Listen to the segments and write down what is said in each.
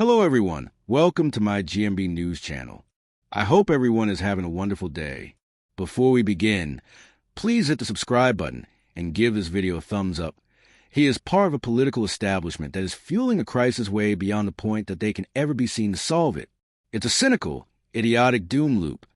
Hello everyone, welcome to my GMB News channel. I hope everyone is having a wonderful day. Before we begin, please hit the subscribe button and give this video a thumbs up. He is part of a political establishment that is fueling a crisis way beyond the point that they can ever be seen to solve it. It's a cynical, idiotic doom loop.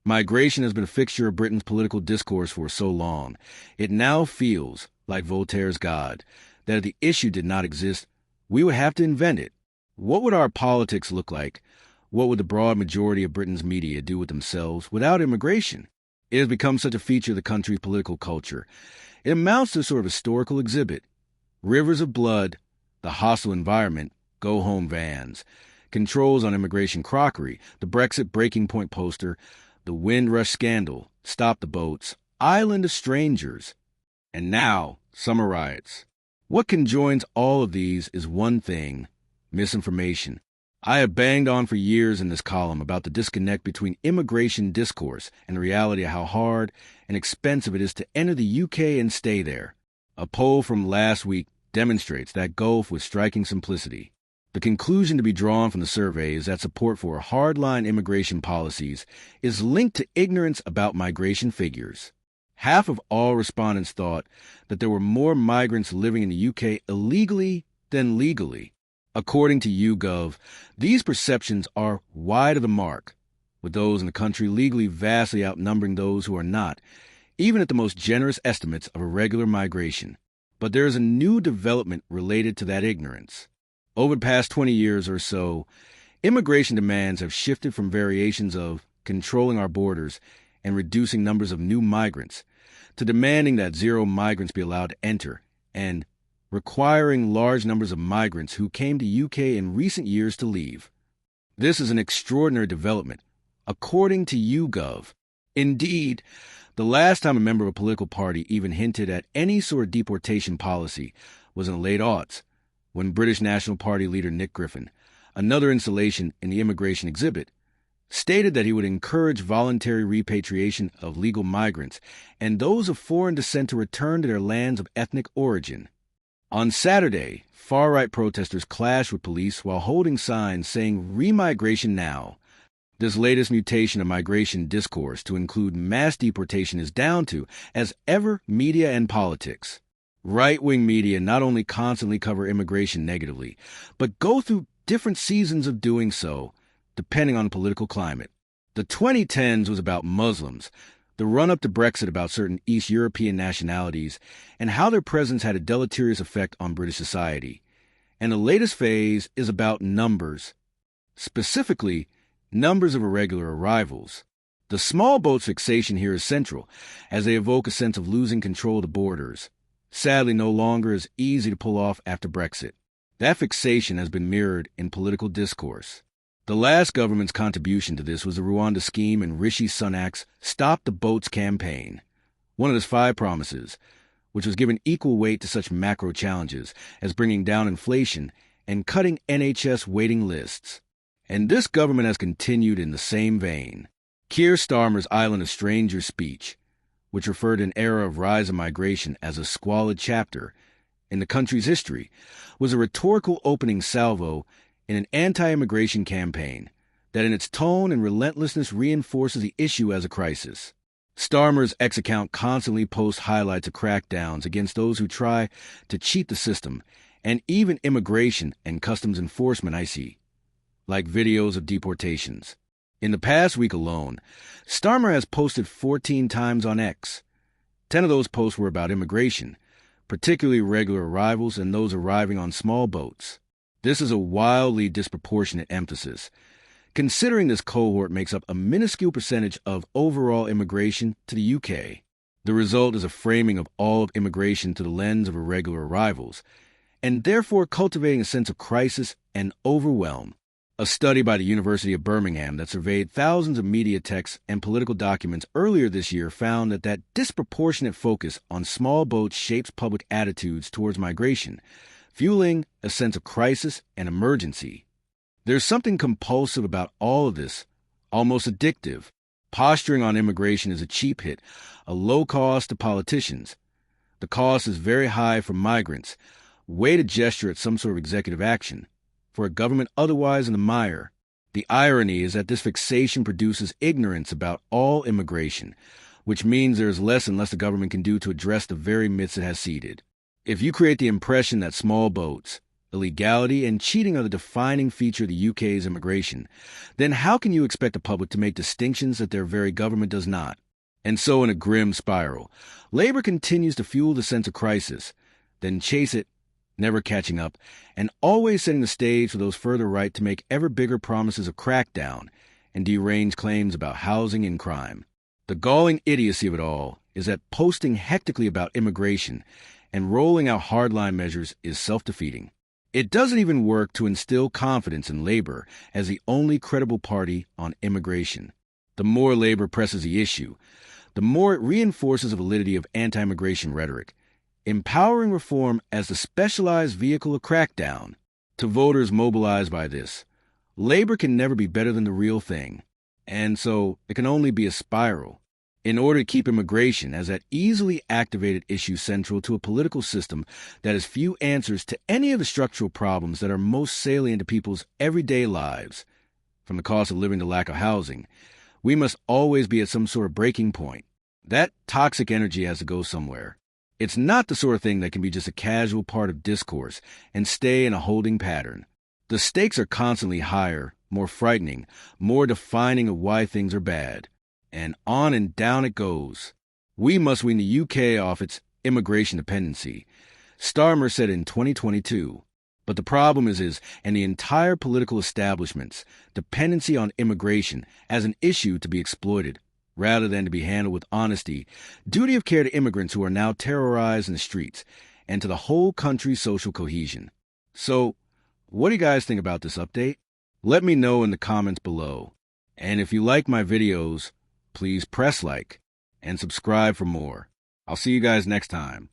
Migration has been a fixture of Britain's political discourse for so long. It now feels, like Voltaire's God, that if the issue did not exist, we would have to invent it. What would our politics look like? What would the broad majority of Britain's media do with themselves without immigration? It has become such a feature of the country's political culture. It amounts to a sort of historical exhibit. Rivers of blood, the hostile environment, go-home vans, controls on immigration crockery, the Brexit breaking point poster, the Windrush scandal, stop the boats, island of strangers, and now summer riots. What conjoins all of these is one thing: misinformation. I have banged on for years in this column about the disconnect between immigration discourse and the reality of how hard and expensive it is to enter the UK and stay there. A poll from last week demonstrates that gulf with striking simplicity. The conclusion to be drawn from the survey is that support for hardline immigration policies is linked to ignorance about migration figures. Half of all respondents thought that there were more migrants living in the UK illegally than legally. According to YouGov, these perceptions are wide of the mark, with those in the country legally vastly outnumbering those who are not, even at the most generous estimates of irregular migration. But there is a new development related to that ignorance. Over the past 20 years or so, immigration demands have shifted from variations of controlling our borders and reducing numbers of new migrants to demanding that zero migrants be allowed to enter and requiring large numbers of migrants who came to UK in recent years to leave. This is an extraordinary development, according to YouGov. Indeed, the last time a member of a political party even hinted at any sort of deportation policy was in the late aughts, when British National Party leader Nick Griffin, another installation in the immigration exhibit, stated that he would encourage voluntary repatriation of legal migrants and those of foreign descent to return to their lands of ethnic origin. On Saturday, far-right protesters clashed with police while holding signs saying "Remigration now." This latest mutation of migration discourse to include mass deportation is down to, as ever, media and politics. Right-wing media not only constantly cover immigration negatively, but go through different seasons of doing so, depending on the political climate. The 2010s was about Muslims, the run-up to Brexit about certain East European nationalities, and how their presence had a deleterious effect on British society. And the latest phase is about numbers, specifically numbers of irregular arrivals. The small boats fixation here is central, as they evoke a sense of losing control of the borders, sadly no longer as easy to pull off after Brexit. That fixation has been mirrored in political discourse. The last government's contribution to this was the Rwanda scheme and Rishi Sunak's Stop the Boats campaign, one of his 5 promises, which was given equal weight to such macro challenges as bringing down inflation and cutting NHS waiting lists. And this government has continued in the same vein. Keir Starmer's Island of Strangers speech, which referred to an era of rise of migration as a squalid chapter in the country's history, was a rhetorical opening salvo in an anti-immigration campaign that in its tone and relentlessness reinforces the issue as a crisis. Starmer's X account constantly posts highlights of crackdowns against those who try to cheat the system, and even immigration and customs enforcement I see, like videos of deportations. In the past week alone, Starmer has posted 14 times on X. 10 of those posts were about immigration, particularly regular arrivals and those arriving on small boats. This is a wildly disproportionate emphasis, considering this cohort makes up a minuscule percentage of overall immigration to the UK. The result is a framing of all of immigration to the lens of irregular arrivals, and therefore cultivating a sense of crisis and overwhelm. A study by the University of Birmingham that surveyed thousands of media texts and political documents earlier this year found that disproportionate focus on small boats shapes public attitudes towards migration, fueling a sense of crisis and emergency. There's something compulsive about all of this, almost addictive. Posturing on immigration is a cheap hit, a low cost to politicians. The cost is very high for migrants, way to gesture at some sort of executive action. for a government otherwise in the mire. The irony is that this fixation produces ignorance about all immigration, which means there is less and less the government can do to address the very myths it has seeded. If you create the impression that small boats, illegality, and cheating are the defining feature of the UK's immigration, then how can you expect the public to make distinctions that their very government does not? And so, in a grim spiral, Labour continues to fuel the sense of crisis, then chase it, never catching up, and always setting the stage for those further right to make ever bigger promises of crackdown and deranged claims about housing and crime. The galling idiocy of it all is that posting hectically about immigration and rolling out hardline measures is self-defeating. It doesn't even work to instill confidence in Labour as the only credible party on immigration. The more Labour presses the issue, the more it reinforces the validity of anti-immigration rhetoric, empowering reform as the specialized vehicle of crackdown. To voters mobilized by this, Labour can never be better than the real thing, and so it can only be a spiral. In order to keep immigration as that easily activated issue central to a political system that has few answers to any of the structural problems that are most salient to people's everyday lives, from the cost of living to lack of housing, we must always be at some sort of breaking point. That toxic energy has to go somewhere. It's not the sort of thing that can be just a casual part of discourse and stay in a holding pattern. The stakes are constantly higher, more frightening, more defining of why things are bad. And on and down it goes. We must wean the UK off its immigration dependency, Starmer said in 2022. But the problem is his and the entire political establishment's dependency on immigration as an issue to be exploited, rather than to be handled with honesty, duty of care to immigrants who are now terrorized in the streets, and to the whole country's social cohesion. So, what do you guys think about this update? Let me know in the comments below. And if you like my videos, please press like and subscribe for more. I'll see you guys next time.